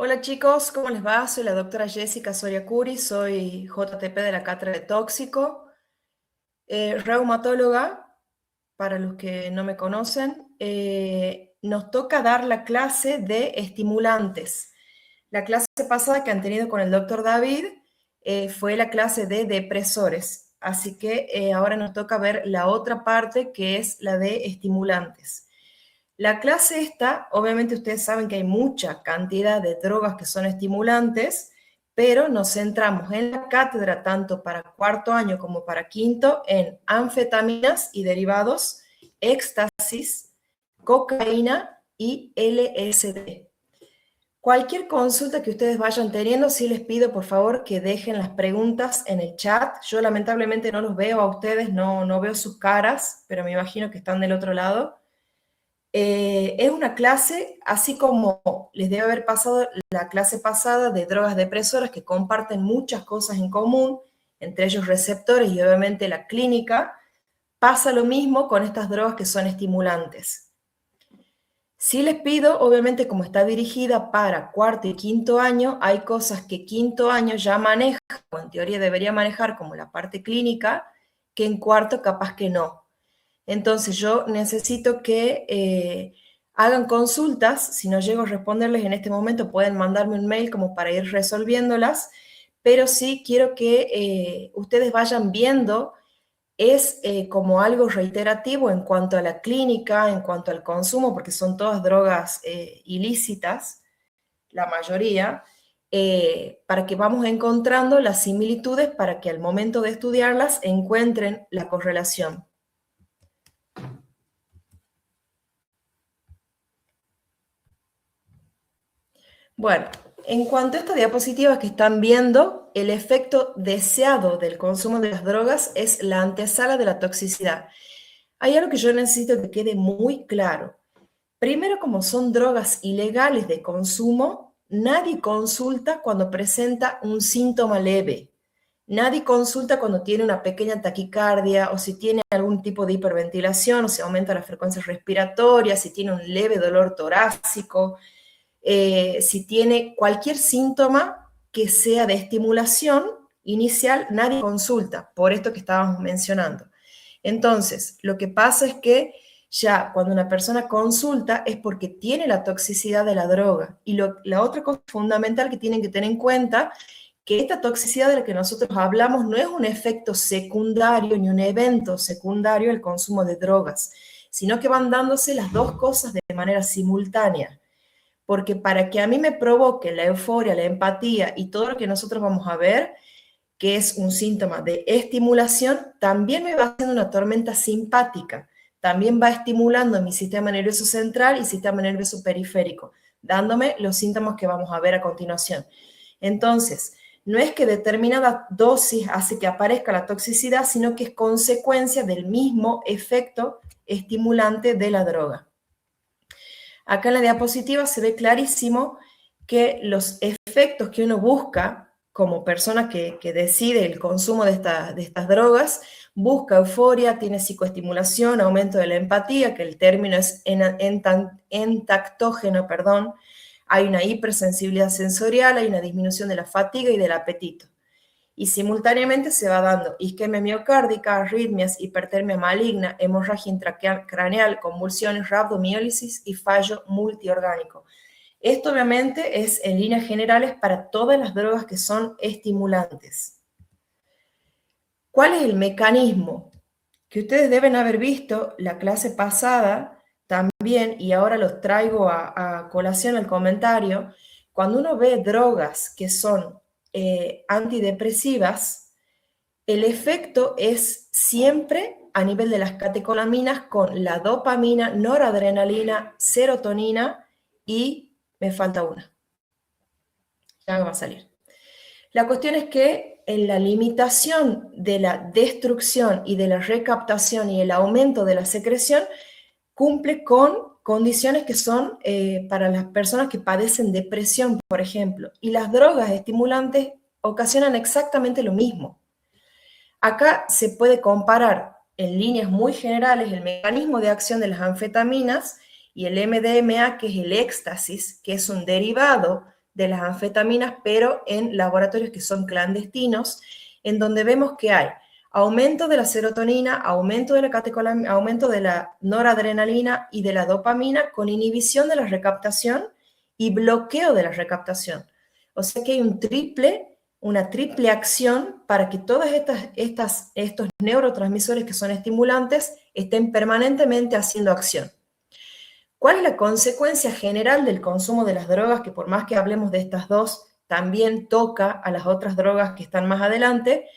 Hola chicos, ¿cómo les va? Soy la doctora Jessica Soria Curi, soy JTP de la Cátedra de Tóxico, reumatóloga, para los que no me conocen. Nos toca dar la clase de estimulantes. La clase pasada que han tenido con el doctor David fue la clase de depresores, así que ahora nos toca ver la otra parte que es la de estimulantes. La clase esta, obviamente ustedes saben que hay mucha cantidad de drogas que son estimulantes, pero nos centramos en la cátedra tanto para cuarto año como para quinto en anfetaminas y derivados, éxtasis, cocaína y LSD. Cualquier consulta que ustedes vayan teniendo, sí les pido por favor que dejen las preguntas en el chat. Yo lamentablemente no los veo a ustedes, no veo sus caras, pero me imagino que están del otro lado. Es una clase, así como les debe haber pasado la clase pasada de drogas depresoras que comparten muchas cosas en común, entre ellos receptores y obviamente la clínica, pasa lo mismo con estas drogas que son estimulantes. Sí les pido, obviamente como está dirigida para cuarto y quinto año, hay cosas que quinto año ya maneja, o en teoría debería manejar como la parte clínica, que en cuarto capaz que no. Entonces yo necesito que hagan consultas, si no llego a responderles en este momento pueden mandarme un mail como para ir resolviéndolas, pero sí quiero que ustedes vayan viendo, es como algo reiterativo en cuanto a la clínica, en cuanto al consumo, porque son todas drogas ilícitas, la mayoría, para que vamos encontrando las similitudes para que al momento de estudiarlas encuentren la correlación. Bueno, en cuanto a esta diapositiva que están viendo, el efecto deseado del consumo de las drogas es la antesala de la toxicidad. Hay algo que yo necesito que quede muy claro. Primero, como son drogas ilegales de consumo, nadie consulta cuando presenta un síntoma leve. Nadie consulta cuando tiene una pequeña taquicardia o si tiene algún tipo de hiperventilación o si aumenta la frecuencia respiratoria, si tiene un leve dolor torácico, si tiene cualquier síntoma que sea de estimulación inicial, nadie consulta, por esto que estábamos mencionando. Entonces, lo que pasa es que ya cuando una persona consulta es porque tiene la toxicidad de la droga. Y la otra cosa fundamental que tienen que tener en cuenta, que esta toxicidad de la que nosotros hablamos no es un efecto secundario ni un evento secundario al consumo de drogas, sino que van dándose las dos cosas de manera simultánea. Porque para que a mí me provoque la euforia, la empatía y todo lo que nosotros vamos a ver, que es un síntoma de estimulación, también me va haciendo una tormenta simpática, también va estimulando mi sistema nervioso central y sistema nervioso periférico, dándome los síntomas que vamos a ver a continuación. Entonces, no es que determinada dosis hace que aparezca la toxicidad, sino que es consecuencia del mismo efecto estimulante de la droga. Acá en la diapositiva se ve clarísimo que los efectos que uno busca como persona que decide el consumo de estas drogas, busca euforia, tiene psicoestimulación, aumento de la empatía, que el término es entactógeno, perdón, hay una hipersensibilidad sensorial, hay una disminución de la fatiga y del apetito. Y simultáneamente se va dando isquemia miocárdica, arritmias, hipertermia maligna, hemorragia intracraneal, convulsiones, rhabdomiólisis y fallo multiorgánico. Esto obviamente es en líneas generales para todas las drogas que son estimulantes. ¿Cuál es el mecanismo? Que ustedes deben haber visto la clase pasada también, y ahora los traigo a colación al comentario. Cuando uno ve drogas que son antidepresivas, el efecto es siempre a nivel de las catecolaminas con la dopamina, noradrenalina, serotonina y me falta una. Ya me va a salir. La cuestión es que en la limitación de la destrucción y de la recaptación y el aumento de la secreción cumple con condiciones que son para las personas que padecen depresión, por ejemplo. Y las drogas estimulantes ocasionan exactamente lo mismo. Acá se puede comparar en líneas muy generales el mecanismo de acción de las anfetaminas y el MDMA, que es el éxtasis, que es un derivado de las anfetaminas, pero en laboratorios que son clandestinos, en donde vemos que hay aumento de la serotonina, aumento de la catecolamina, aumento de la noradrenalina y de la dopamina con inhibición de la recaptación y bloqueo de la recaptación. O sea que hay una triple acción para que todos estos neurotransmisores que son estimulantes estén permanentemente haciendo acción. ¿Cuál es la consecuencia general del consumo de las drogas? Que por más que hablemos de estas dos, también toca a las otras drogas que están más adelante.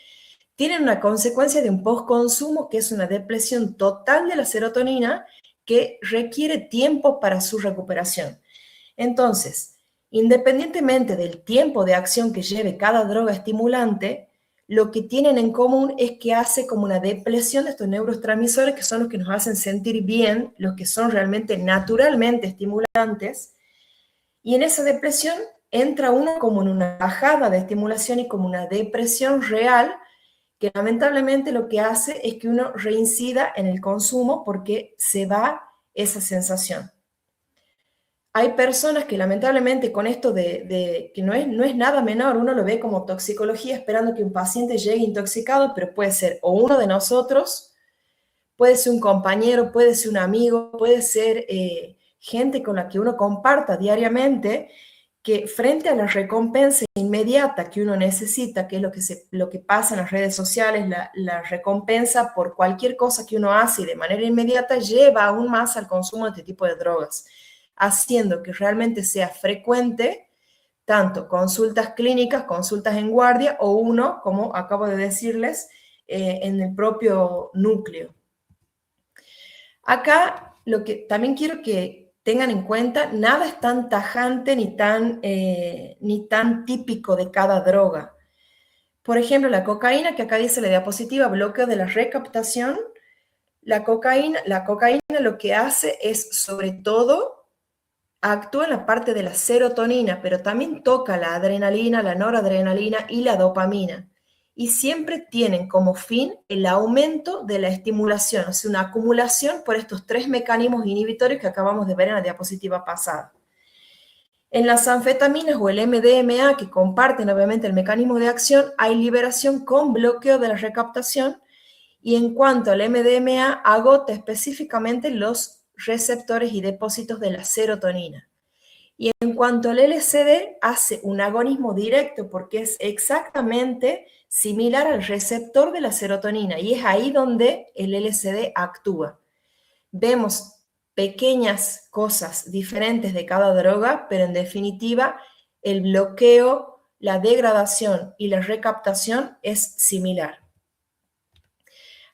Tienen una consecuencia de un postconsumo que es una depresión total de la serotonina que requiere tiempo para su recuperación. Entonces, independientemente del tiempo de acción que lleve cada droga estimulante, lo que tienen en común es que hace como una depresión de estos neurotransmisores que son los que nos hacen sentir bien, los que son realmente naturalmente estimulantes, y en esa depresión entra uno como en una bajada de estimulación y como una depresión real que lamentablemente lo que hace es que uno reincida en el consumo porque se va esa sensación. Hay personas que lamentablemente con esto que no es nada menor, uno lo ve como toxicología esperando que un paciente llegue intoxicado, pero puede ser o uno de nosotros, puede ser un compañero, puede ser un amigo, puede ser gente con la que uno comparta diariamente, que frente a la recompensa inmediata que uno necesita, que es lo que pasa en las redes sociales, la recompensa por cualquier cosa que uno hace y de manera inmediata lleva aún más al consumo de este tipo de drogas, haciendo que realmente sea frecuente tanto consultas clínicas, consultas en guardia o uno, como acabo de decirles, en el propio núcleo. Acá lo que también quiero que tengan en cuenta, nada es tan tajante ni tan típico de cada droga. Por ejemplo, la cocaína, que acá dice la diapositiva, bloqueo de la recaptación. La cocaína lo que hace es, sobre todo, actúa en la parte de la serotonina, pero también toca la adrenalina, la noradrenalina y la dopamina. Y siempre tienen como fin el aumento de la estimulación, o sea, una acumulación por estos tres mecanismos inhibitorios que acabamos de ver en la diapositiva pasada. En las anfetaminas o el MDMA, que comparten obviamente el mecanismo de acción, hay liberación con bloqueo de la recaptación, y en cuanto al MDMA, agota específicamente los receptores y depósitos de la serotonina. Y en cuanto al LSD, hace un agonismo directo porque es exactamente similar al receptor de la serotonina y es ahí donde el LSD actúa. Vemos pequeñas cosas diferentes de cada droga, pero en definitiva el bloqueo, la degradación y la recaptación es similar.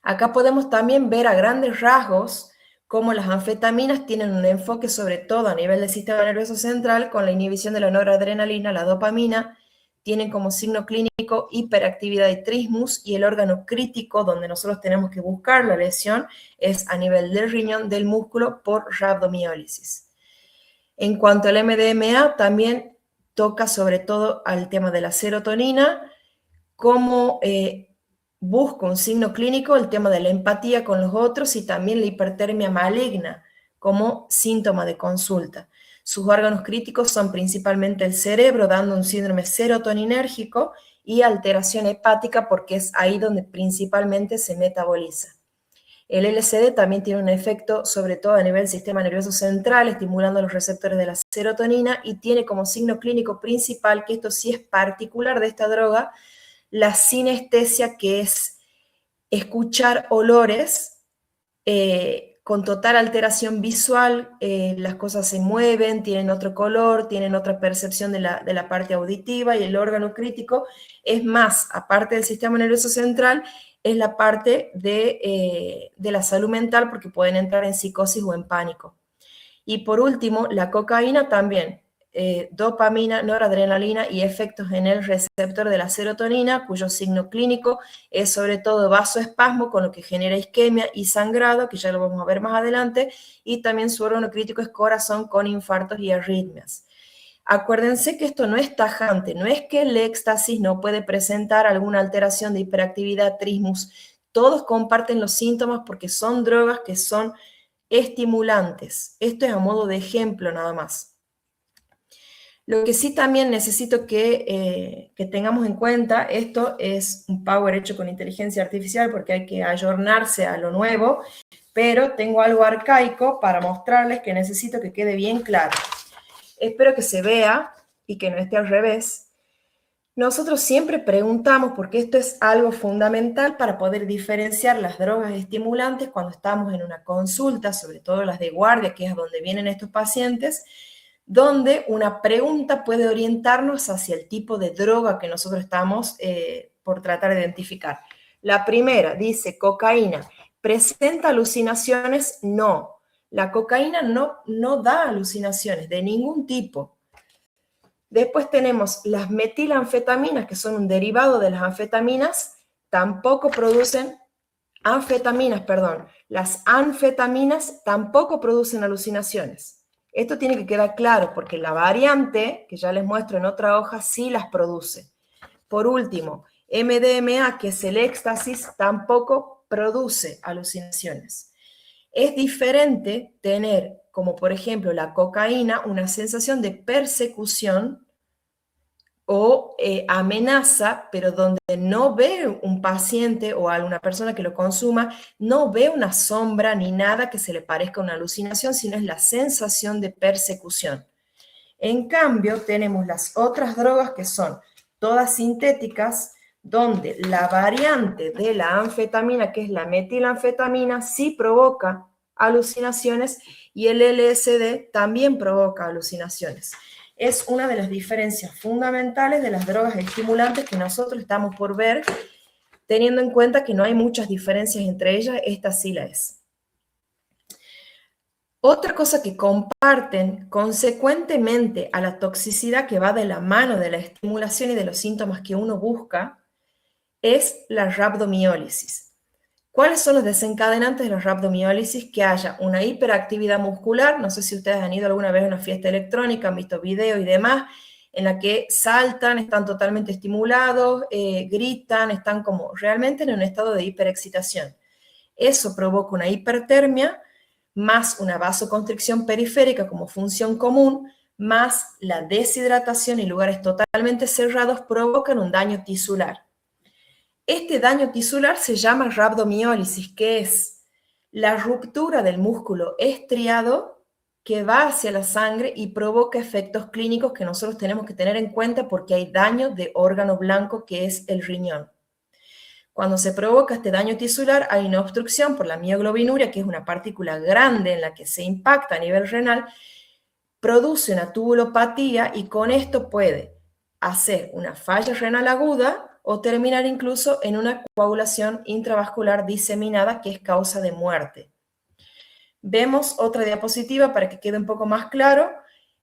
Acá podemos también ver a grandes rasgos cómo las anfetaminas tienen un enfoque sobre todo a nivel del sistema nervioso central con la inhibición de la noradrenalina, la dopamina, tienen como signo clínico hiperactividad y trismus, y el órgano crítico donde nosotros tenemos que buscar la lesión es a nivel del riñón, del músculo, por rhabdomiólisis. En cuanto al MDMA, también toca sobre todo al tema de la serotonina, cómo busca un signo clínico, el tema de la empatía con los otros y también la hipertermia maligna como síntoma de consulta. Sus órganos críticos son principalmente el cerebro, dando un síndrome serotoninérgico y alteración hepática porque es ahí donde principalmente se metaboliza. El LSD también tiene un efecto sobre todo a nivel del sistema nervioso central, estimulando los receptores de la serotonina y tiene como signo clínico principal, que esto sí es particular de esta droga, la sinestesia, que es escuchar olores con total alteración visual, las cosas se mueven, tienen otro color, tienen otra percepción de la parte auditiva, y el órgano crítico es más, aparte del sistema nervioso central, es la parte de la salud mental porque pueden entrar en psicosis o en pánico. Y por último, la cocaína también, dopamina, noradrenalina y efectos en el receptor de la serotonina, cuyo signo clínico es sobre todo vasoespasmo, con lo que genera isquemia y sangrado, que ya lo vamos a ver más adelante, y también su órgano crítico es corazón con infartos y arritmias. Acuérdense que esto no es tajante, no es que el éxtasis no puede presentar alguna alteración de hiperactividad, trismus, todos comparten los síntomas porque son drogas que son estimulantes. Esto es a modo de ejemplo nada más. Lo que sí también necesito que tengamos en cuenta, esto es un Power hecho con inteligencia artificial porque hay que ayornarse a lo nuevo, pero tengo algo arcaico para mostrarles que necesito que quede bien claro. Espero que se vea y que no esté al revés. Nosotros siempre preguntamos, porque esto es algo fundamental para poder diferenciar las drogas estimulantes cuando estamos en una consulta, sobre todo las de guardia, que es a donde vienen estos pacientes, donde una pregunta puede orientarnos hacia el tipo de droga que nosotros estamos por tratar de identificar. La primera dice cocaína. ¿Presenta alucinaciones? No. La cocaína no da alucinaciones de ningún tipo. Después tenemos las metilanfetaminas, que son un derivado de las anfetaminas, tampoco producen las anfetaminas tampoco producen alucinaciones. Esto tiene que quedar claro porque la variante, que ya les muestro en otra hoja, sí las produce. Por último, MDMA, que es el éxtasis, tampoco produce alucinaciones. Es diferente tener, como por ejemplo la cocaína, una sensación de persecución o amenaza, pero donde no ve un paciente o alguna persona que lo consuma, no ve una sombra ni nada que se le parezca a una alucinación, sino es la sensación de persecución. En cambio, tenemos las otras drogas que son todas sintéticas, donde la variante de la anfetamina, que es la metilanfetamina, sí provoca alucinaciones y el LSD también provoca alucinaciones. Es una de las diferencias fundamentales de las drogas estimulantes que nosotros estamos por ver, teniendo en cuenta que no hay muchas diferencias entre ellas, esta sí la es. Otra cosa que comparten consecuentemente a la toxicidad que va de la mano de la estimulación y de los síntomas que uno busca es la rhabdomiólisis. ¿Cuáles son los desencadenantes de la rhabdomiólisis? Que haya una hiperactividad muscular, no sé si ustedes han ido alguna vez a una fiesta electrónica, han visto videos y demás, en la que saltan, están totalmente estimulados, gritan, están como realmente en un estado de hiperexcitación. Eso provoca una hipertermia, más una vasoconstricción periférica como función común, más la deshidratación y lugares totalmente cerrados provocan un daño tisular. Este daño tisular se llama rhabdomiólisis, que es la ruptura del músculo estriado que va hacia la sangre y provoca efectos clínicos que nosotros tenemos que tener en cuenta porque hay daño de órgano blanco que es el riñón. Cuando se provoca este daño tisular hay una obstrucción por la mioglobinuria, que es una partícula grande en la que se impacta a nivel renal, produce una tubulopatía y con esto puede hacer una falla renal aguda o terminar incluso en una coagulación intravascular diseminada que es causa de muerte. Vemos otra diapositiva para que quede un poco más claro.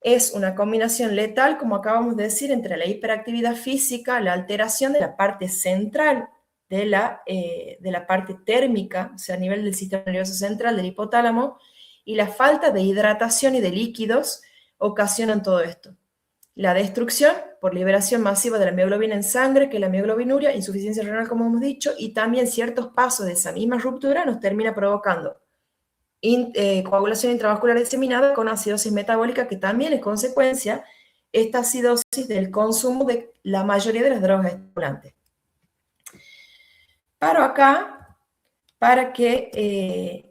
Es una combinación letal, como acabamos de decir, entre la hiperactividad física, la alteración de la parte central de la parte térmica, o sea, a nivel del sistema nervioso central, del hipotálamo, y la falta de hidratación y de líquidos ocasionan todo esto. La destrucción por liberación masiva de la mioglobina en sangre, que es la mioglobinuria, insuficiencia renal, como hemos dicho, y también ciertos pasos de esa misma ruptura nos termina provocando coagulación intravascular diseminada con acidosis metabólica, que también es consecuencia esta acidosis del consumo de la mayoría de las drogas estimulantes. Paro acá para que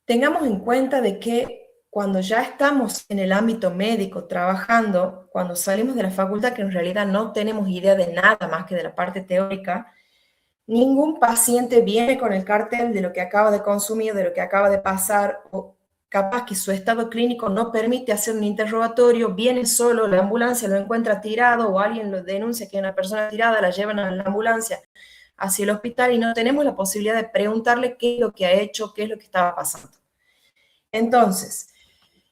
tengamos en cuenta de que cuando ya estamos en el ámbito médico trabajando, cuando salimos de la facultad, que en realidad no tenemos idea de nada más que de la parte teórica, ningún paciente viene con el cartel de lo que acaba de consumir, de lo que acaba de pasar, o capaz que su estado clínico no permite hacer un interrogatorio, viene solo, la ambulancia lo encuentra tirado o alguien lo denuncia que hay una persona tirada, la llevan a la ambulancia hacia el hospital y no tenemos la posibilidad de preguntarle qué es lo que ha hecho, qué es lo que estaba pasando. Entonces,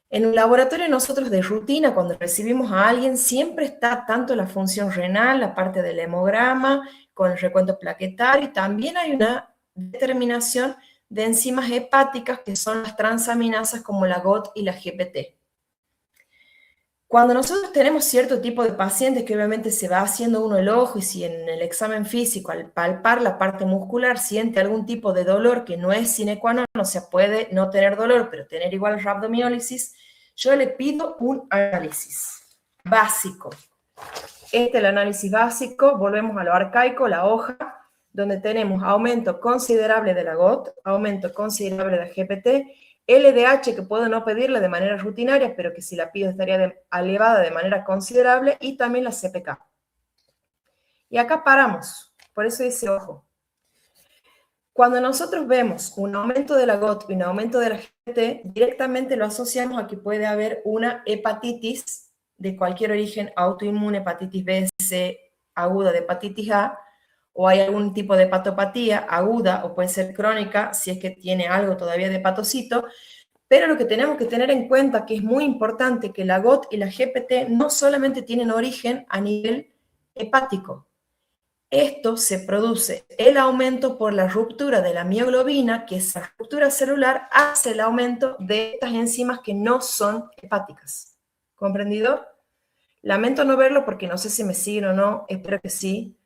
en un laboratorio nosotros de rutina, cuando recibimos a alguien, siempre está tanto la función renal, la parte del hemograma, con el recuento plaquetario, y también hay una determinación de enzimas hepáticas que son las transaminasas como la GOT y la GPT. Cuando nosotros tenemos cierto tipo de pacientes que obviamente se va haciendo uno el ojo y si en el examen físico al palpar la parte muscular siente algún tipo de dolor que no es sine qua non, o sea, puede no tener dolor pero tener igual rhabdomiólisis, yo le pido un análisis. básico. Este es el análisis básico, volvemos a lo arcaico, la hoja, donde tenemos aumento considerable de la GOT, aumento considerable de la GPT, LDH que puedo no pedirle de manera rutinaria, pero que si la pido estaría elevada de manera considerable, y también la CPK. Y acá paramos, por eso dice ojo. Cuando nosotros vemos un aumento de la GOT y un aumento de la GPT, directamente lo asociamos a que puede haber una hepatitis de cualquier origen autoinmune, hepatitis B, C, aguda de hepatitis A, o hay algún tipo de hepatopatía aguda o puede ser crónica si es que tiene algo todavía de hepatocito, pero lo que tenemos que tener en cuenta que es muy importante que la GOT y la GPT no solamente tienen origen a nivel hepático. Esto se produce el aumento por la ruptura de la mioglobina, que esa ruptura celular hace el aumento de estas enzimas que no son hepáticas. ¿Comprendido? Lamento no verlo porque no sé si me siguen o no, espero que sí.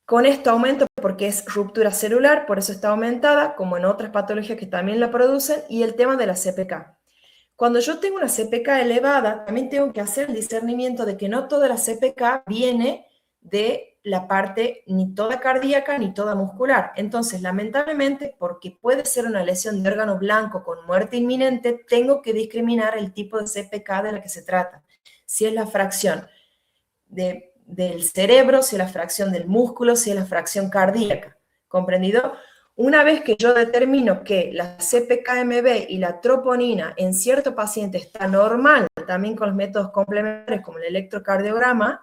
Con esto aumento porque es ruptura celular, por eso está aumentada, como en otras patologías que también la producen, y el tema de la CPK. Cuando yo tengo una CPK elevada, también tengo que hacer el discernimiento de que no toda la CPK viene de la parte ni toda cardíaca ni toda muscular. Entonces, lamentablemente, porque puede ser una lesión de órgano blanco con muerte inminente, tengo que discriminar el tipo de CPK de la que se trata. Si es la fracción del cerebro, si es la fracción del músculo, si es la fracción cardíaca. ¿Comprendido? Una vez que yo determino que la CPK-MB y la troponina en cierto paciente está normal, también con los métodos complementarios como el electrocardiograma,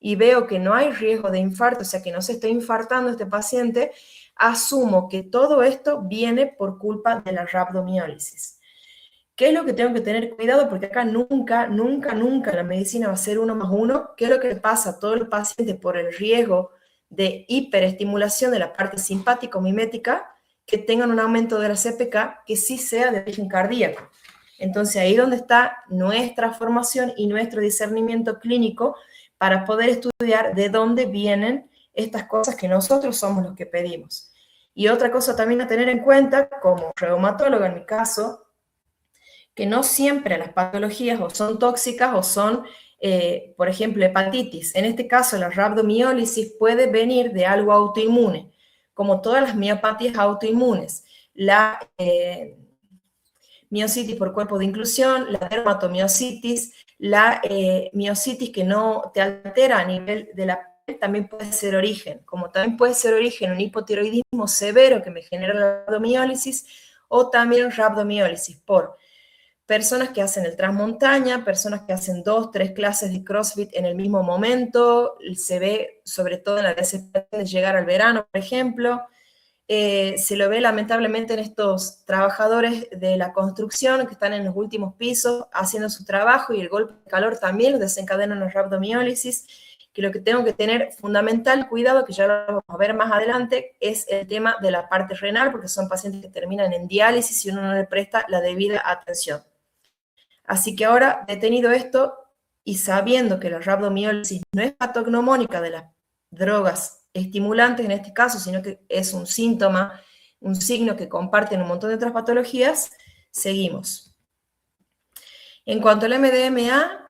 y veo que no hay riesgo de infarto, o sea que no se está infartando este paciente, asumo que todo esto viene por culpa de la rhabdomiólisis. ¿Qué es lo que tengo que tener cuidado? Porque acá nunca la medicina va a ser 1+1. ¿Qué es lo que le pasa a todos los pacientes por el riesgo de hiperestimulación de la parte simpático-mimética, que tengan un aumento de la CPK que sí sea de origen cardíaco? Entonces ahí es donde está nuestra formación y nuestro discernimiento clínico para poder estudiar de dónde vienen estas cosas que nosotros somos los que pedimos. Y otra cosa también a tener en cuenta, como reumatóloga en mi caso, que no siempre las patologías o son tóxicas o son, por ejemplo, hepatitis. En este caso, la rhabdomiólisis puede venir de algo autoinmune, como todas las miopatías autoinmunes. La miositis por cuerpo de inclusión, la dermatomiositis, la miositis que no te altera a nivel de la piel, también puede ser origen. Como también puede ser origen un hipotiroidismo severo que me genera la rhabdomiólisis, o también rhabdomiólisis por personas que hacen el transmontaña, personas que hacen 2, 3 clases de CrossFit en el mismo momento, se ve sobre todo en la desesperación de llegar al verano, por ejemplo. Se lo ve lamentablemente en estos trabajadores de la construcción que están en los últimos pisos haciendo su trabajo, y el golpe de calor también desencadena una rhabdomiólisis, que lo que tengo que tener fundamental cuidado, que ya lo vamos a ver más adelante, es el tema de la parte renal, porque son pacientes que terminan en diálisis y uno no le presta la debida atención. Así que ahora, detenido esto y sabiendo que la rhabdomiólisis no es patognomónica de las drogas estimulantes en este caso, sino que es un síntoma, un signo que comparten un montón de otras patologías, seguimos. En cuanto al MDMA,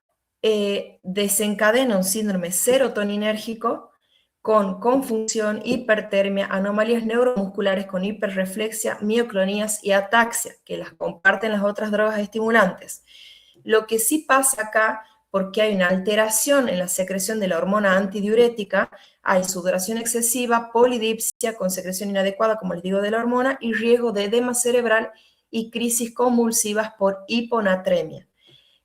desencadena un síndrome serotoninérgico con confusión, hipertermia, anomalías neuromusculares con hiperreflexia, mioclonías y ataxia, que las comparten las otras drogas estimulantes. Lo que sí pasa acá, porque hay una alteración en la secreción de la hormona antidiurética, hay sudoración excesiva, polidipsia con secreción inadecuada, como les digo, de la hormona, y riesgo de edema cerebral y crisis convulsivas por hiponatremia.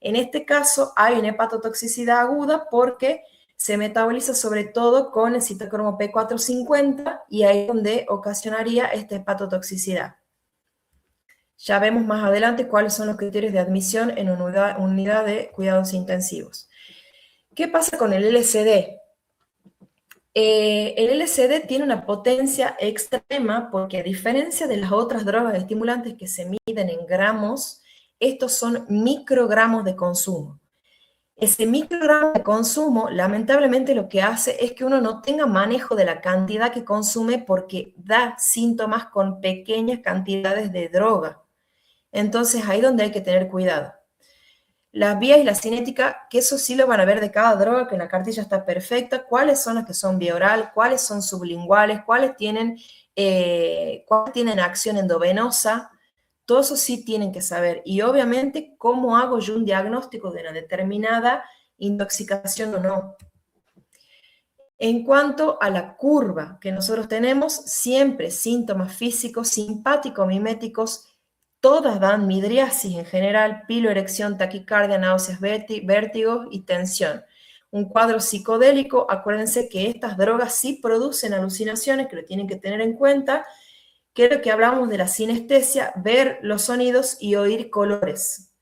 En este caso hay una hepatotoxicidad aguda porque se metaboliza sobre todo con el citocromo P450 y ahí es donde ocasionaría esta hepatotoxicidad. Ya vemos más adelante cuáles son los criterios de admisión en una unidad de cuidados intensivos. ¿Qué pasa con el LSD? El LSD tiene una potencia extrema porque, a diferencia de las otras drogas estimulantes que se miden en gramos, estos son microgramos de consumo. Ese microgramo de consumo, lamentablemente, lo que hace es que uno no tenga manejo de la cantidad que consume porque da síntomas con pequeñas cantidades de droga. Entonces, ahí es donde hay que tener cuidado. Las vías y la cinética, que eso sí lo van a ver de cada droga, que en la cartilla está perfecta, cuáles son las que son vía oral, cuáles son sublinguales, cuáles tienen acción endovenosa, todo eso sí tienen que saber. Y obviamente, ¿cómo hago yo un diagnóstico de una determinada intoxicación o no? En cuanto a la curva que nosotros tenemos, siempre síntomas físicos, simpático-miméticos, todas dan midriasis en general, piloerección, taquicardia, náuseas, vértigos y tensión. Un cuadro psicodélico, acuérdense que estas drogas sí producen alucinaciones, que lo tienen que tener en cuenta, que es lo que hablamos de la sinestesia, ver los sonidos y oír colores.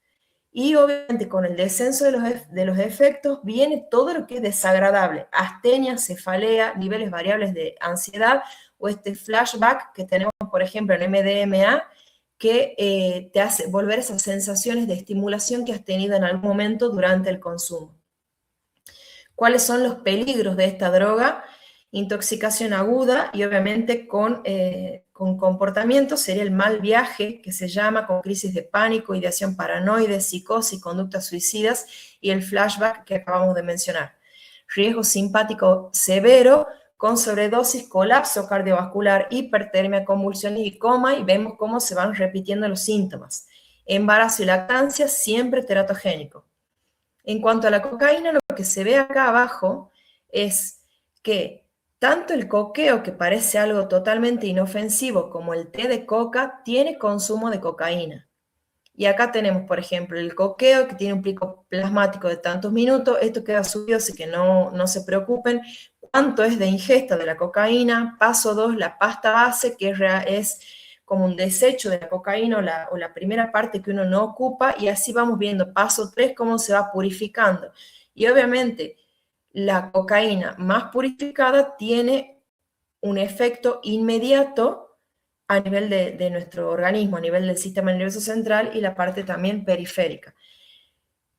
Y obviamente con el descenso de los efectos viene todo lo que es desagradable, astenia, cefalea, niveles variables de ansiedad o este flashback que tenemos, por ejemplo, en MDMA, que te hace volver esas sensaciones de estimulación que has tenido en algún momento durante el consumo. ¿Cuáles son los peligros de esta droga? Intoxicación aguda y obviamente con comportamiento sería el mal viaje, que se llama, con crisis de pánico, ideación paranoide, psicosis, conductas suicidas y el flashback que acabamos de mencionar. Riesgo simpático severo con sobredosis, colapso cardiovascular, hipertermia, convulsiones y coma, y vemos cómo se van repitiendo los síntomas. Embarazo y lactancia siempre teratogénico. En cuanto a la cocaína, lo que se ve acá abajo es que tanto el coqueo, que parece algo totalmente inofensivo, como el té de coca, tiene consumo de cocaína. Y acá tenemos, por ejemplo, el coqueo, que tiene un pico plasmático de tantos minutos. Esto queda subido, así que no se preocupen. ¿Cuánto es de ingesta de la cocaína? Paso 2, la pasta base, que es como un desecho de la cocaína o la primera parte que uno no ocupa, y así vamos viendo. Paso 3, cómo se va purificando. Y obviamente, la cocaína más purificada tiene un efecto inmediato a nivel de nuestro organismo, a nivel del sistema nervioso central y la parte también periférica.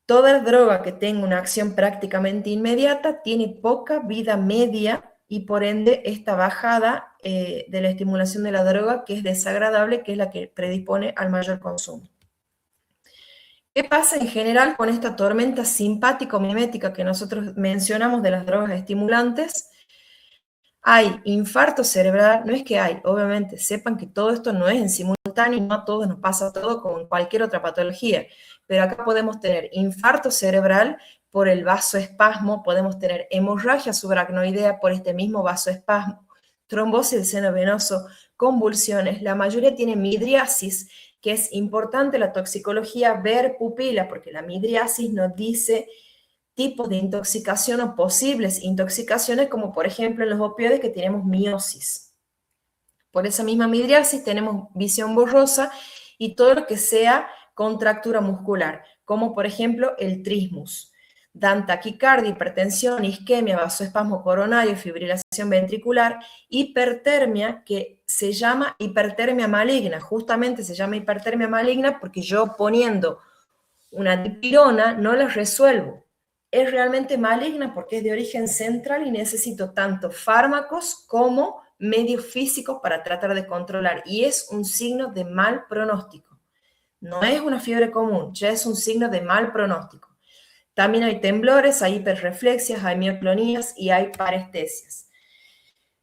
Toda droga que tenga una acción prácticamente inmediata tiene poca vida media y por ende esta bajada de la estimulación de la droga, que es desagradable, que es la que predispone al mayor consumo. ¿Qué pasa en general con esta tormenta simpático-mimética que nosotros mencionamos de las drogas estimulantes? Hay infarto cerebral, no es que hay, obviamente, sepan que todo esto no es en simultáneo, no a todos nos pasa todo como en cualquier otra patología, pero acá podemos tener infarto cerebral por el vasoespasmo, podemos tener hemorragia subaracnoidea por este mismo vasoespasmo, trombosis del seno venoso, convulsiones, la mayoría tiene midriasis, que es importante la toxicología ver pupila, porque la midriasis nos dice tipos de intoxicación o posibles intoxicaciones, como por ejemplo en los opioides que tenemos miosis. Por esa misma midriasis tenemos visión borrosa y todo lo que sea contractura muscular, como por ejemplo el trismus. Dan taquicardia, hipertensión, isquemia, vasoespasmo coronario, fibrilación ventricular, hipertermia, que se llama hipertermia maligna. Justamente se llama hipertermia maligna porque yo poniendo una dipirona no la resuelvo. Es realmente maligna porque es de origen central y necesito tanto fármacos como medios físicos para tratar de controlar. Y es un signo de mal pronóstico. No es una fiebre común, ya es un signo de mal pronóstico. También hay temblores, hay hiperreflexias, hay mioclonías y hay parestesias.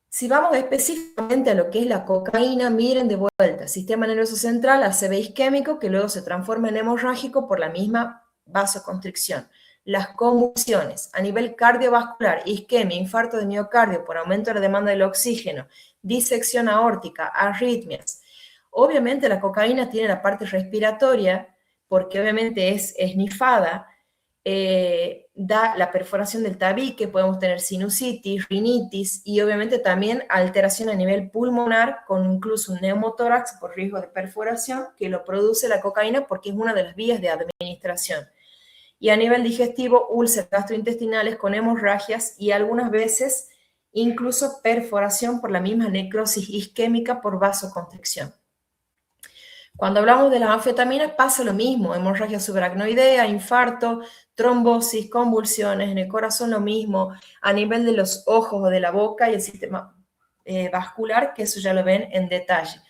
Si vamos específicamente a lo que es la cocaína, miren de vuelta, sistema nervioso central, ACV isquémico, que luego se transforma en hemorrágico por la misma vasoconstricción. Las convulsiones a nivel cardiovascular, isquemia, infarto de miocardio por aumento de la demanda del oxígeno, disección aórtica, arritmias. Obviamente la cocaína tiene la parte respiratoria, porque obviamente es esnifada, da la perforación del tabique, podemos tener sinusitis, rinitis y obviamente también alteración a nivel pulmonar con incluso un neumotórax por riesgo de perforación que lo produce la cocaína porque es una de las vías de administración. Y a nivel digestivo, úlceras gastrointestinales con hemorragias y algunas veces incluso perforación por la misma necrosis isquémica por vasoconstricción. Cuando hablamos de las anfetaminas pasa lo mismo, hemorragia subaracnoidea, infarto, trombosis, convulsiones, en el corazón lo mismo, a nivel de los ojos o de la boca y el sistema vascular, que eso ya lo ven en detalle.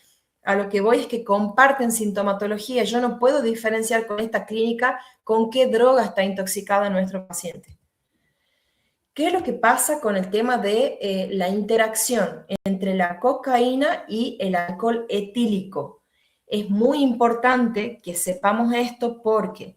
A lo que voy es que comparten sintomatología. Yo no puedo diferenciar con esta clínica con qué droga está intoxicada nuestro paciente. ¿Qué es lo que pasa con el tema de la interacción entre la cocaína y el alcohol etílico? Es muy importante que sepamos esto porque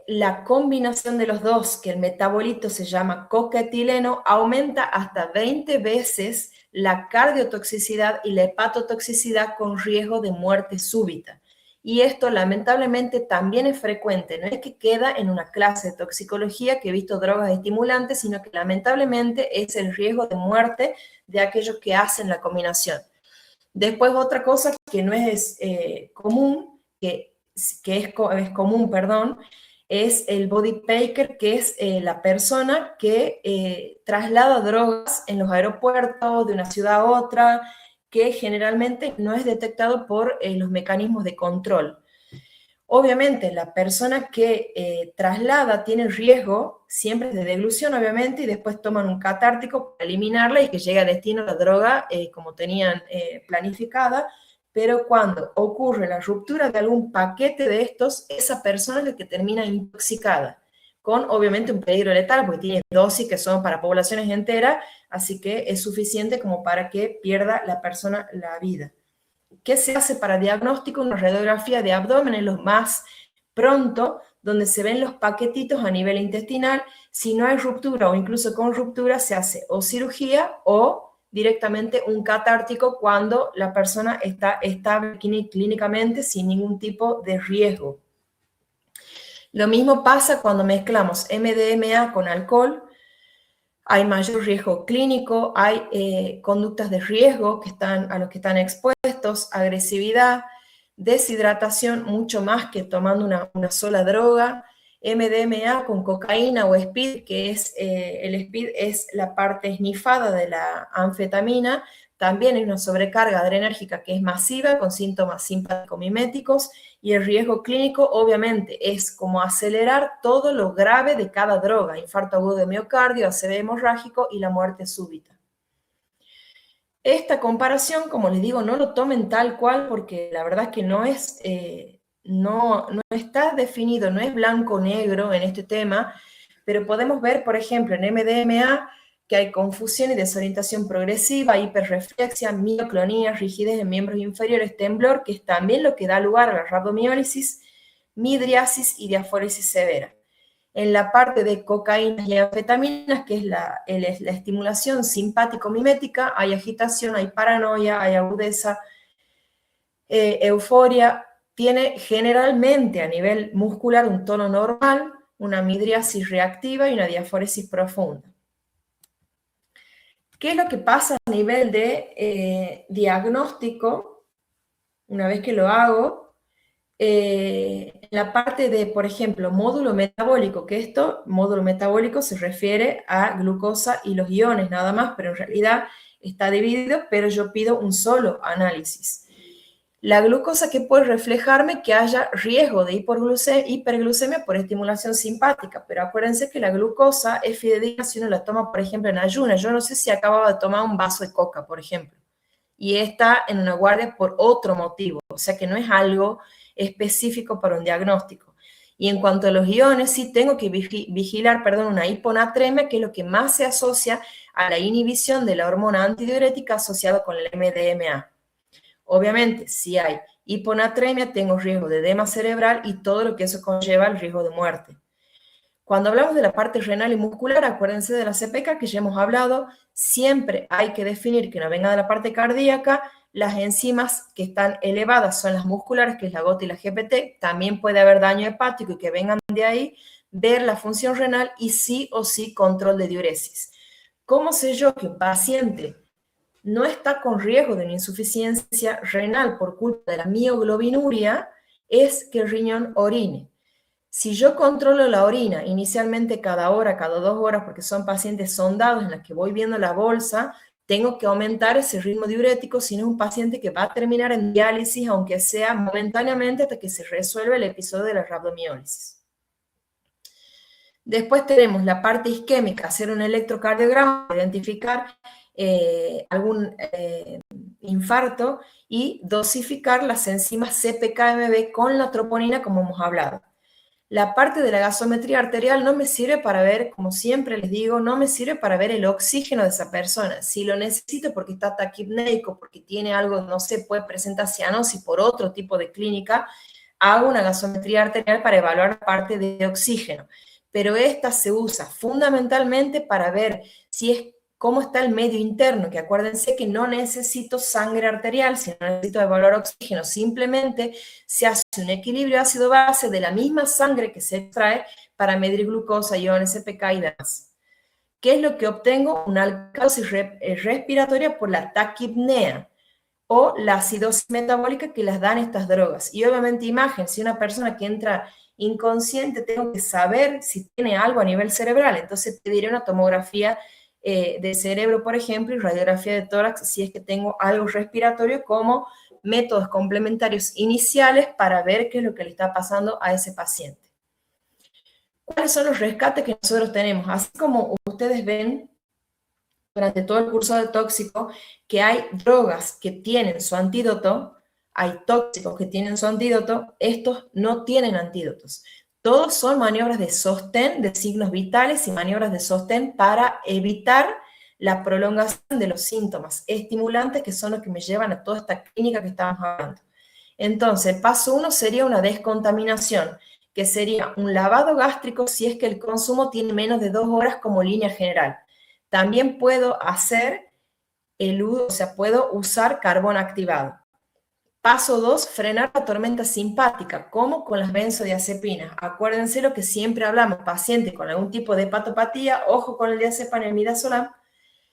la combinación de los dos, que el metabolito se llama cocaetileno, aumenta hasta 20 veces la cardiotoxicidad y la hepatotoxicidad con riesgo de muerte súbita. Y esto lamentablemente también es frecuente, no es que queda en una clase de toxicología que he visto drogas estimulantes, sino que lamentablemente es el riesgo de muerte de aquellos que hacen la combinación. Después otra cosa que no es común, que es común, perdón, es el body packer, que es la persona que traslada drogas en los aeropuertos de una ciudad a otra, que generalmente no es detectado por los mecanismos de control. Obviamente, la persona que traslada tiene riesgo siempre de deglución, obviamente, y después toman un catártico para eliminarla y que llegue a destino la droga como tenían planificada, pero cuando ocurre la ruptura de algún paquete de estos, esa persona es la que termina intoxicada, con obviamente un peligro letal, porque tiene dosis que son para poblaciones enteras, así que es suficiente como para que pierda la persona la vida. ¿Qué se hace para diagnóstico? Una radiografía de abdomen es lo más pronto, donde se ven los paquetitos a nivel intestinal. Si no hay ruptura o incluso con ruptura, se hace o cirugía o directamente un catártico cuando la persona está estable clínicamente sin ningún tipo de riesgo. Lo mismo pasa cuando mezclamos MDMA con alcohol. Hay mayor riesgo clínico, hay conductas de riesgo a los que están expuestos, agresividad, deshidratación, mucho más que tomando una sola droga, MDMA con cocaína o speed, que es el speed es la parte esnifada de la anfetamina, también hay una sobrecarga adrenérgica que es masiva con síntomas simpático-miméticos y el riesgo clínico obviamente es como acelerar todo lo grave de cada droga, infarto agudo de miocardio, ACV hemorrágico y la muerte súbita. Esta comparación, como les digo, no lo tomen tal cual porque la verdad es que no está definido, no es blanco-negro en este tema, pero podemos ver, por ejemplo, en MDMA que hay confusión y desorientación progresiva, hiperreflexia, mioclonía, rigidez en miembros inferiores, temblor, que es también lo que da lugar a la rhabdomiólisis, midriasis y diaforesis severa. En la parte de cocaína y anfetaminas, que es la estimulación simpático-mimética, hay agitación, hay paranoia, hay agudeza, euforia, tiene generalmente a nivel muscular un tono normal, una midriasis reactiva y una diaforesis profunda. ¿Qué es lo que pasa a nivel de diagnóstico? Una vez que lo hago, la parte de, por ejemplo, módulo metabólico, que módulo metabólico se refiere a glucosa y los iones nada más, pero en realidad está dividido, pero yo pido un solo análisis. La glucosa que puede reflejarme que haya riesgo de hiperglucemia por estimulación simpática, pero acuérdense que la glucosa es fidedigna si uno la toma, por ejemplo, en ayunas. Yo no sé si acababa de tomar un vaso de coca, por ejemplo, y está en una guardia por otro motivo, o sea que no es algo específico para un diagnóstico. Y en cuanto a los iones, sí tengo que vigilar, una hiponatremia, que es lo que más se asocia a la inhibición de la hormona antidiurética asociada con el MDMA. Obviamente, si hay hiponatremia, tengo riesgo de edema cerebral y todo lo que eso conlleva el riesgo de muerte. Cuando hablamos de la parte renal y muscular, acuérdense de la CPK que ya hemos hablado, siempre hay que definir que no venga de la parte cardíaca. Las enzimas que están elevadas son las musculares, que es la GOT y la GPT. También puede haber daño hepático y que vengan de ahí. Ver la función renal y sí o sí control de diuresis. ¿Cómo sé yo que un paciente no está con riesgo de una insuficiencia renal por culpa de la mioglobinuria? Es que el riñón orine. Si yo controlo la orina inicialmente cada hora, cada 2 horas, porque son pacientes sondados en los que voy viendo la bolsa, tengo que aumentar ese ritmo diurético, si no es un paciente que va a terminar en diálisis, aunque sea momentáneamente hasta que se resuelva el episodio de la rhabdomiólisis. Después tenemos la parte isquémica, hacer un electrocardiograma, identificar algún infarto y dosificar las enzimas CPKMB con la troponina, como hemos hablado. La parte de la gasometría arterial no me sirve para ver, como siempre les digo, no me sirve para ver el oxígeno de esa persona. Si lo necesito porque está taquipneico, porque tiene algo, no sé, puede presentar cianosis por otro tipo de clínica, hago una gasometría arterial para evaluar la parte de oxígeno. Pero esta se usa fundamentalmente para ver si es cómo está el medio interno, que acuérdense que no necesito sangre arterial, si no necesito evaluar oxígeno, simplemente se hace un equilibrio ácido-base de la misma sangre que se extrae para medir glucosa, iones, CPK y demás. ¿Qué es lo que obtengo? Una alcalosis respiratoria por la taquipnea o la acidosis metabólica que las dan estas drogas. Y obviamente imagen, si una persona que entra inconsciente, tengo que saber si tiene algo a nivel cerebral, entonces pediré una tomografía de cerebro, por ejemplo, y radiografía de tórax si es que tengo algo respiratorio como métodos complementarios iniciales para ver qué es lo que le está pasando a ese paciente. ¿Cuáles son los rescates que nosotros tenemos? Así como ustedes ven durante todo el curso de tóxico que hay drogas que tienen su antídoto, hay tóxicos que tienen su antídoto, estos no tienen antídotos. Todos son maniobras de sostén de signos vitales y maniobras de sostén para evitar la prolongación de los síntomas estimulantes que son los que me llevan a toda esta clínica que estamos hablando. Entonces, el paso 1 sería una descontaminación, que sería un lavado gástrico si es que el consumo tiene menos de 2 horas como línea general. También puedo hacer puedo usar carbón activado. Paso 2, frenar la tormenta simpática, como con las benzodiazepinas. Acuérdense lo que siempre hablamos, paciente con algún tipo de hepatopatía, ojo con el diazepam y el midazolam,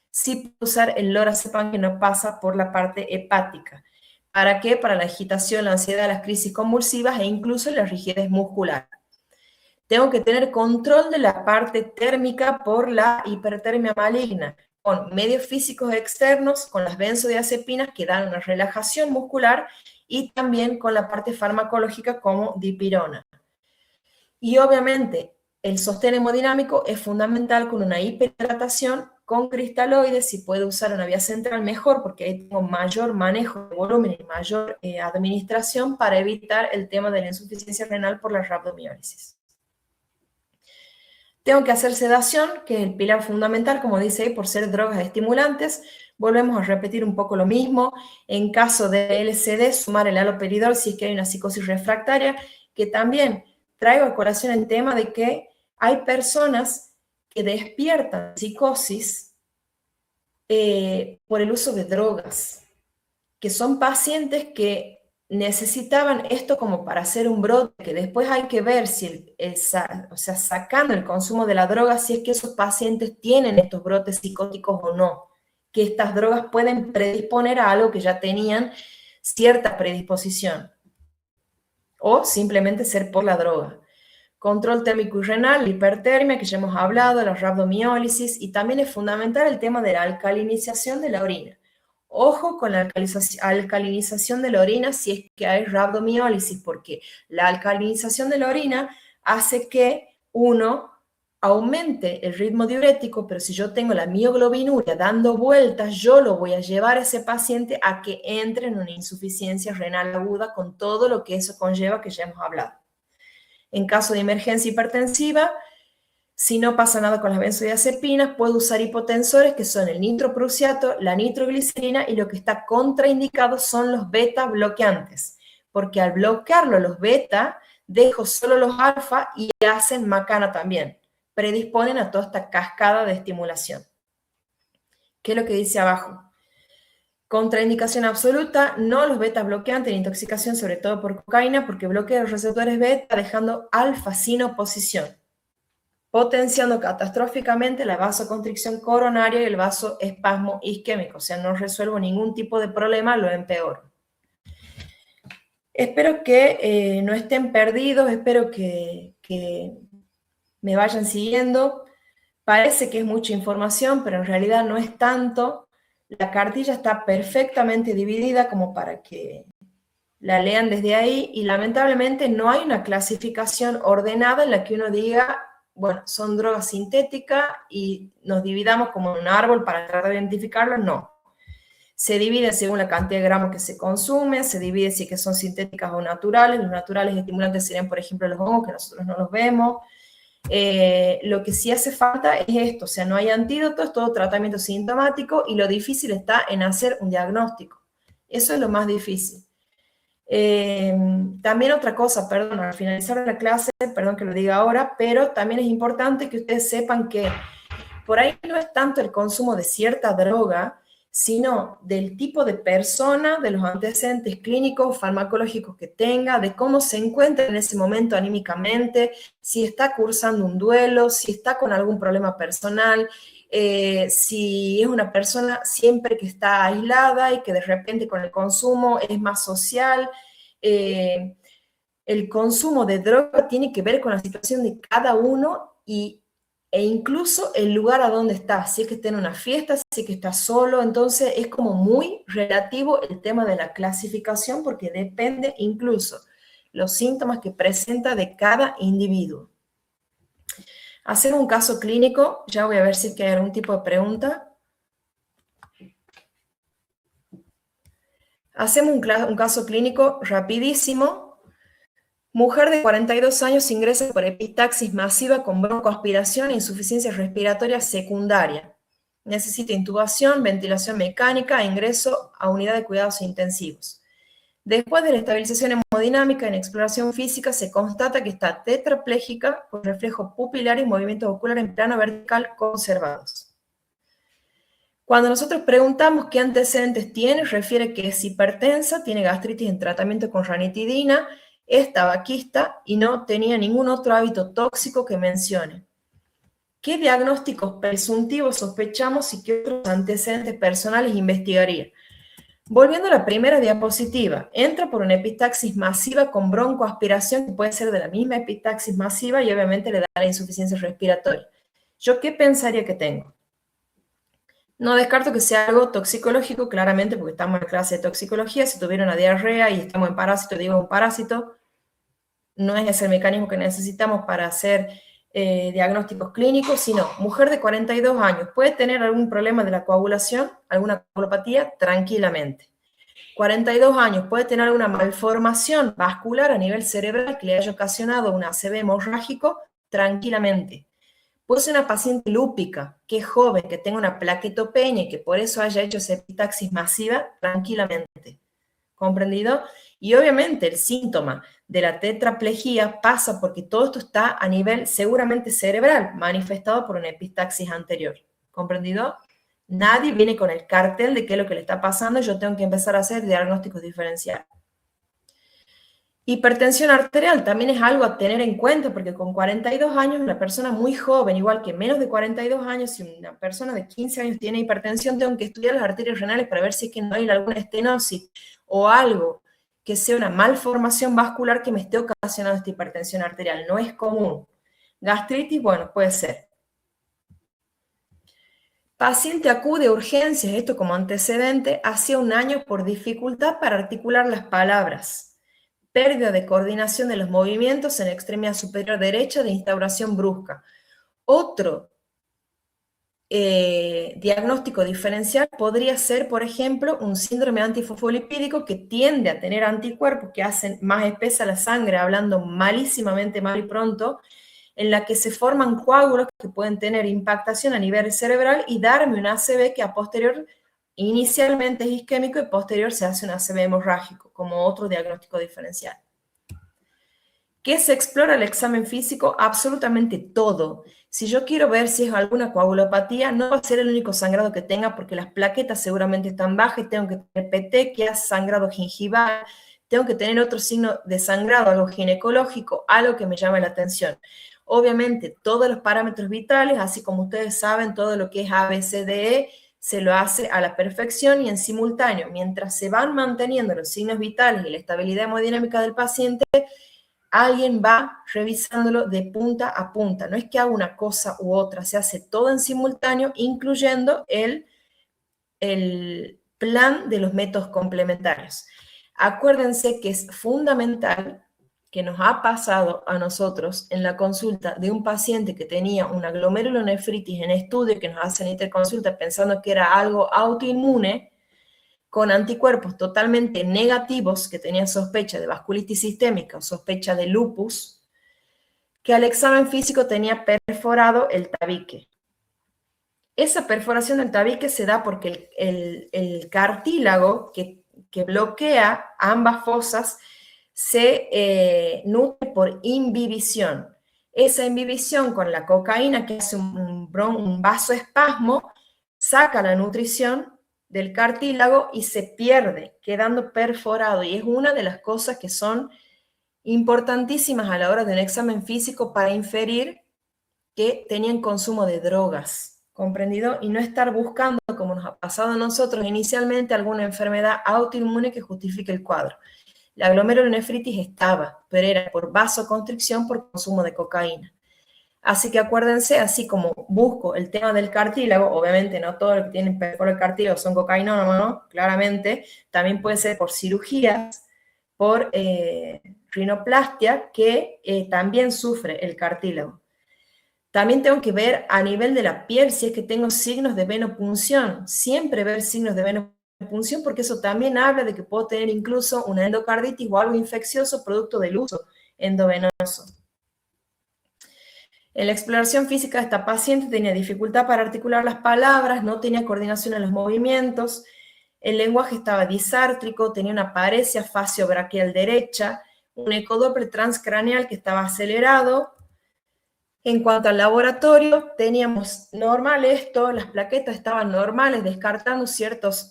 sí puedo usar el lorazepam que no pasa por la parte hepática. ¿Para qué? Para la agitación, la ansiedad, las crisis convulsivas e incluso la rigidez muscular. Tengo que tener control de la parte térmica por la hipertermia maligna, con medios físicos externos, con las benzodiazepinas que dan una relajación muscular y también con la parte farmacológica como dipirona. Y obviamente el sostén hemodinámico es fundamental con una hiperhidratación con cristaloides. Si puedo usar una vía central mejor porque ahí tengo mayor manejo de volumen y mayor administración para evitar el tema de la insuficiencia renal por la rhabdomiólisis. Tengo que hacer sedación, que es el pilar fundamental, como dice ahí, por ser drogas estimulantes. Volvemos a repetir un poco lo mismo. En caso de LSD, sumar el haloperidol si es que hay una psicosis refractaria, que también traigo a colación el tema de que hay personas que despiertan psicosis por el uso de drogas, que son pacientes que necesitaban esto como para hacer un brote, que después hay que ver si, sacando el consumo de la droga, si es que esos pacientes tienen estos brotes psicóticos o no, que estas drogas pueden predisponer a algo que ya tenían cierta predisposición, o simplemente ser por la droga. Control térmico y renal, hipertermia, que ya hemos hablado, la rhabdomiólisis, y también es fundamental el tema de la alcalinización de la orina. Ojo con la alcalinización de la orina si es que hay rhabdomiólisis, porque la alcalinización de la orina hace que uno aumente el ritmo diurético, pero si yo tengo la mioglobinuria dando vueltas, yo lo voy a llevar a ese paciente a que entre en una insuficiencia renal aguda con todo lo que eso conlleva que ya hemos hablado. En caso de emergencia hipertensiva, si no pasa nada con las benzodiazepinas, puedo usar hipotensores que son el nitroprusiato, la nitroglicerina y lo que está contraindicado son los beta bloqueantes, porque al bloquearlo los beta, dejo solo los alfa y hacen macana también, predisponen a toda esta cascada de estimulación. ¿Qué es lo que dice abajo? Contraindicación absoluta, no los beta bloqueantes en intoxicación, sobre todo por cocaína, porque bloquea los receptores beta dejando alfa sin oposición, potenciando catastróficamente la vasoconstricción coronaria y el vasoespasmo isquémico. O sea, no resuelvo ningún tipo de problema, lo empeoro. Espero que no estén perdidos, espero que me vayan siguiendo. Parece que es mucha información, pero en realidad no es tanto. La cartilla está perfectamente dividida como para que la lean desde ahí y lamentablemente no hay una clasificación ordenada en la que uno diga, bueno, son drogas sintéticas y nos dividamos como en un árbol para tratar de identificarlo, no. Se divide según la cantidad de gramos que se consume, se divide si que son sintéticas o naturales. Los naturales estimulantes serían, por ejemplo, los hongos, que nosotros no los vemos. Lo que sí hace falta es esto, o sea, no hay antídoto, es todo tratamiento sintomático y lo difícil está en hacer un diagnóstico. Eso es lo más difícil. También otra cosa, perdón, al finalizar la clase, perdón que lo diga ahora, pero también es importante que ustedes sepan que por ahí no es tanto el consumo de cierta droga, sino del tipo de persona, de los antecedentes clínicos, farmacológicos que tenga, de cómo se encuentra en ese momento anímicamente, si está cursando un duelo, si está con algún problema personal, si es una persona siempre que está aislada y que de repente con el consumo es más social. El consumo de droga tiene que ver con la situación de cada uno e incluso el lugar a donde está, si es que está en una fiesta, si es que está solo, entonces es como muy relativo el tema de la clasificación porque depende incluso los síntomas que presenta de cada individuo. Hacer un caso clínico, ya voy a ver si es que hay algún tipo de pregunta. Hacemos un caso clínico rapidísimo. Mujer de 42 años ingresa por epistaxis masiva con broncoaspiración e insuficiencia respiratoria secundaria. Necesita intubación, ventilación mecánica e ingreso a unidad de cuidados intensivos. Después de la estabilización hemodinámica en exploración física, se constata que está tetrapléjica con reflejo pupilar y movimientos oculares en plano vertical conservados. Cuando nosotros preguntamos qué antecedentes tiene, refiere que es hipertensa, tiene gastritis en tratamiento con ranitidina, es tabaquista y no tenía ningún otro hábito tóxico que mencione. ¿Qué diagnósticos presuntivos sospechamos y qué otros antecedentes personales investigaría? Volviendo a la primera diapositiva, entra por una epistaxis masiva con broncoaspiración, que puede ser de la misma epistaxis masiva y obviamente le da la insuficiencia respiratoria. ¿Yo qué pensaría que tengo? No descarto que sea algo toxicológico, claramente, porque estamos en clase de toxicología. Si tuviera una diarrea y estamos en parásito, digo un parásito, no es ese el mecanismo que necesitamos para hacer diagnósticos clínicos, sino mujer de 42 años, ¿puede tener algún problema de la coagulación, alguna coagulopatía? Tranquilamente. 42 años, ¿puede tener alguna malformación vascular a nivel cerebral que le haya ocasionado un ACV hemorrágico? Tranquilamente. Puede ser una paciente lúpica, que es joven, que tenga una plaquetopenia y que por eso haya hecho esa epistaxis masiva, tranquilamente. ¿Comprendido? Y obviamente el síntoma de la tetraplejía pasa porque todo esto está a nivel seguramente cerebral, manifestado por una epistaxis anterior. ¿Comprendido? Nadie viene con el cartel de qué es lo que le está pasando y yo tengo que empezar a hacer diagnósticos diferenciales. Hipertensión arterial también es algo a tener en cuenta porque con 42 años una persona muy joven, igual que menos de 42 años, si una persona de 15 años tiene hipertensión, tengo que estudiar las arterias renales para ver si es que no hay alguna estenosis o algo que sea una malformación vascular que me esté ocasionando esta hipertensión arterial. No es común. Gastritis, bueno, puede ser. Paciente acude a urgencias, esto como antecedente, hace un año por dificultad para articular las palabras. Pérdida de coordinación de los movimientos en la extremidad superior derecha de instauración brusca. Otro diagnóstico diferencial podría ser, por ejemplo, un síndrome antifosfolipídico que tiende a tener anticuerpos que hacen más espesa la sangre, hablando malísimamente mal y pronto, en la que se forman coágulos que pueden tener impactación a nivel cerebral y darme un ACV que a posterior inicialmente es isquémico y posterior se hace un ACV hemorrágico, como otro diagnóstico diferencial. ¿Qué se explora el examen físico? Absolutamente todo. Si yo quiero ver si es alguna coagulopatía, no va a ser el único sangrado que tenga porque las plaquetas seguramente están bajas y tengo que tener petequias, sangrado gingival, tengo que tener otro signo de sangrado, algo ginecológico, algo que me llame la atención. Obviamente, todos los parámetros vitales, así como ustedes saben, todo lo que es ABCDE, se lo hace a la perfección y en simultáneo. Mientras se van manteniendo los signos vitales y la estabilidad hemodinámica del paciente, alguien va revisándolo de punta a punta. No es que haga una cosa u otra, se hace todo en simultáneo, incluyendo el plan de los métodos complementarios. Acuérdense que es fundamental que nos ha pasado a nosotros en la consulta de un paciente que tenía una glomerulonefritis en estudio, que nos hacen interconsulta pensando que era algo autoinmune, con anticuerpos totalmente negativos, que tenían sospecha de vasculitis sistémica o sospecha de lupus, que al examen físico tenía perforado el tabique. Esa perforación del tabique se da porque el cartílago que bloquea ambas fosas se nutre por imbibición. Esa imbibición con la cocaína, que hace un vasoespasmo, saca la nutrición del cartílago y se pierde, quedando perforado. Y es una de las cosas que son importantísimas a la hora de un examen físico para inferir que tenían consumo de drogas, ¿comprendido? Y no estar buscando, como nos ha pasado a nosotros inicialmente, alguna enfermedad autoinmune que justifique el cuadro. La glomerulonefritis estaba, pero era por vasoconstricción por consumo de cocaína. Así que acuérdense, así como busco el tema del cartílago, obviamente no todo lo que tienen por el cartílago son cocainómanos, claramente, también puede ser por cirugías, por rinoplastia, que también sufre el cartílago. También tengo que ver a nivel de la piel si es que tengo signos de venopunción. Siempre ver signos de venopunción porque eso también habla de que puedo tener incluso una endocarditis o algo infeccioso producto del uso endovenoso. En la exploración física de esta paciente tenía dificultad para articular las palabras, no tenía coordinación en los movimientos, el lenguaje estaba disártrico, tenía una paresia facio-braquial derecha, un ecodoppler transcraneal que estaba acelerado. En cuanto al laboratorio, teníamos normal esto, las plaquetas estaban normales, descartando ciertos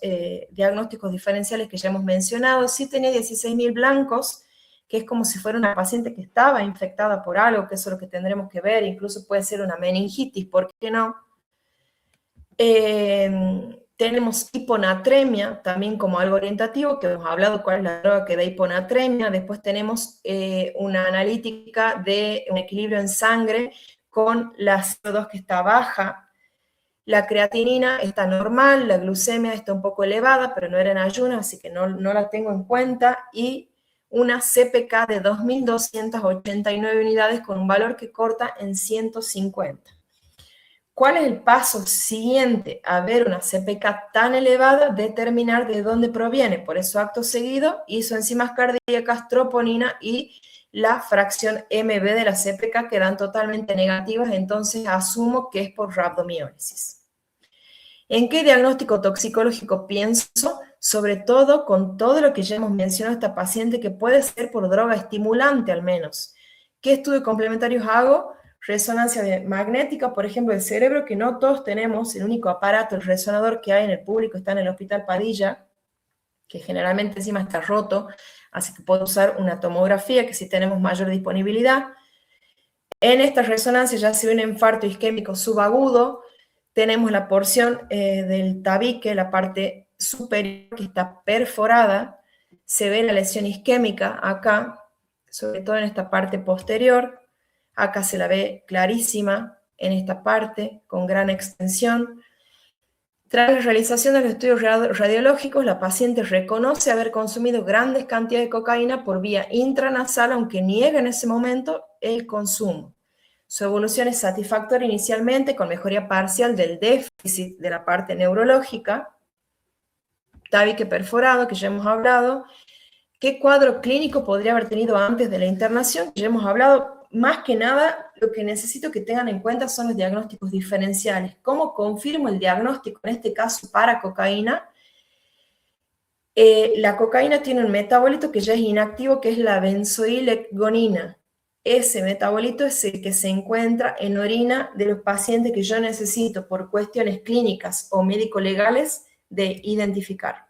diagnósticos diferenciales que ya hemos mencionado. Sí tenía 16.000 blancos, que es como si fuera una paciente que estaba infectada por algo, que eso es lo que tendremos que ver, incluso puede ser una meningitis, ¿por qué no? Tenemos hiponatremia, también como algo orientativo, que hemos hablado cuál es la droga que da hiponatremia. Después tenemos una analítica de un equilibrio en sangre con la CO2 que está baja. La creatinina está normal, la glucemia está un poco elevada, pero no era en ayuno, así que no la tengo en cuenta. Y una CPK de 2.289 unidades con un valor que corta en 150. ¿Cuál es el paso siguiente a ver una CPK tan elevada? Determinar de dónde proviene. Por eso, acto seguido, hizo enzimas cardíacas, troponina y la fracción MB de la CPK quedan totalmente negativas, entonces asumo que es por rhabdomiólisis. ¿En qué diagnóstico toxicológico pienso? Sobre todo con todo lo que ya hemos mencionado a esta paciente, que puede ser por droga estimulante al menos. ¿Qué estudios complementarios hago? Resonancia magnética, por ejemplo, del cerebro, que no todos tenemos. El único aparato, el resonador que hay en el público está en el Hospital Padilla, que generalmente encima está roto, así que puedo usar una tomografía, que sí tenemos mayor disponibilidad. En esta resonancia ya se ve un infarto isquémico subagudo, tenemos la porción del tabique, la parte superior que está perforada, se ve la lesión isquémica acá, sobre todo en esta parte posterior. Acá se la ve clarísima en esta parte, con gran extensión. Tras la realización de los estudios radiológicos, la paciente reconoce haber consumido grandes cantidades de cocaína por vía intranasal, aunque niega en ese momento el consumo. Su evolución es satisfactoria inicialmente, con mejoría parcial del déficit de la parte neurológica. Tabique perforado, que ya hemos hablado. ¿Qué cuadro clínico podría haber tenido antes de la internación? Ya hemos hablado. Más que nada, lo que necesito que tengan en cuenta son los diagnósticos diferenciales. ¿Cómo confirmo el diagnóstico, en este caso para cocaína? La cocaína tiene un metabolito que ya es inactivo, que es la benzoilecgonina. Ese metabolito es el que se encuentra en orina de los pacientes que yo necesito, por cuestiones clínicas o médico-legales, de identificar.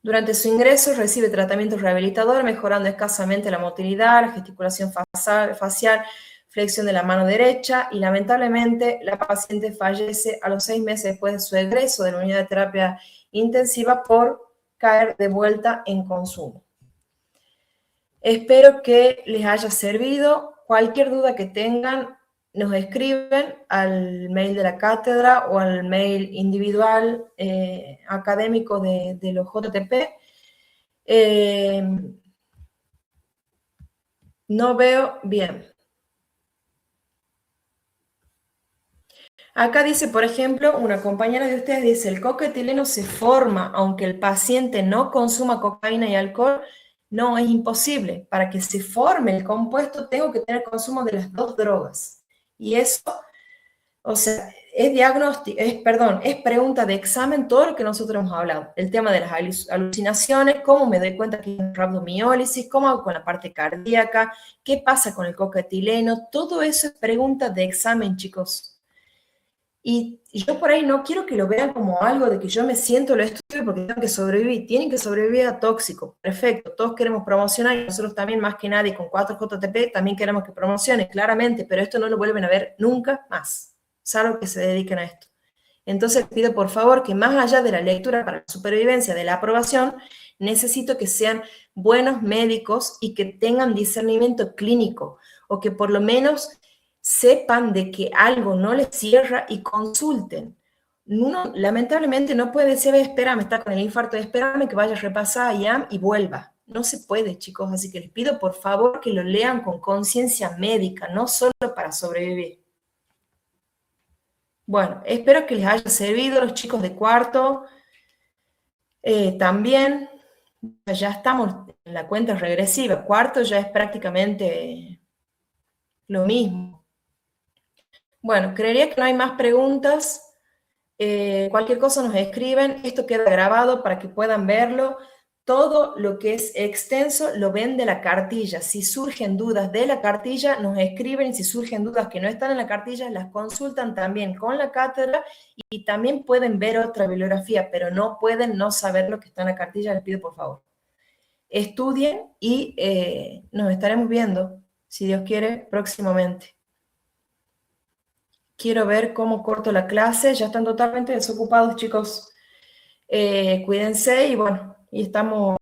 Durante su ingreso recibe tratamiento rehabilitador, mejorando escasamente la motilidad, la gesticulación facial, flexión de la mano derecha, y lamentablemente la paciente fallece a los 6 meses después de su egreso de la unidad de terapia intensiva por caer de vuelta en consumo. Espero que les haya servido. Cualquier duda que tengan, nos escriben al mail de la cátedra o al mail individual académico de los JTP. No veo bien. Acá dice, por ejemplo, una compañera de ustedes dice, el coquetileno se forma aunque el paciente no consuma cocaína y alcohol. No, es imposible. Para que se forme el compuesto tengo que tener consumo de las dos drogas. Y eso, o sea, es diagnóstico, perdón, es pregunta de examen todo lo que nosotros hemos hablado. El tema de las alucinaciones, cómo me doy cuenta que es rhabdomiólisis, cómo hago con la parte cardíaca, qué pasa con el coquetileno, todo eso es pregunta de examen, chicos. Y yo por ahí no quiero que lo vean como algo de que yo me siento, lo estudio porque tengo que sobrevivir. Tienen que sobrevivir a tóxico. Perfecto, todos queremos promocionar y nosotros también, más que nadie, con 4JTP, también queremos que promocione, claramente, pero esto no lo vuelven a ver nunca más, salvo que se dediquen a esto. Entonces pido por favor que más allá de la lectura para la supervivencia, de la aprobación, necesito que sean buenos médicos y que tengan discernimiento clínico o que por lo menos sepan de que algo no les cierra y consulten. Uno lamentablemente no puede decir, espérame, está con el infarto, espérame que vaya a repasar a IAM y vuelva. No se puede, chicos, así que les pido por favor que lo lean con conciencia médica, no solo para sobrevivir. Bueno, espero que les haya servido los chicos de cuarto. También ya estamos en la cuenta regresiva. Cuarto ya es prácticamente lo mismo. Bueno, creería que no hay más preguntas. Cualquier cosa nos escriben. Esto queda grabado para que puedan verlo. Todo lo que es extenso lo ven de la cartilla. Si surgen dudas de la cartilla, nos escriben. Y si surgen dudas que no están en la cartilla, las consultan también con la cátedra y también pueden ver otra bibliografía, pero no pueden no saber lo que está en la cartilla. Les pido por favor. Estudien y nos estaremos viendo, si Dios quiere, próximamente. Quiero ver cómo corto la clase. Ya están totalmente desocupados, chicos. Cuídense y bueno, y estamos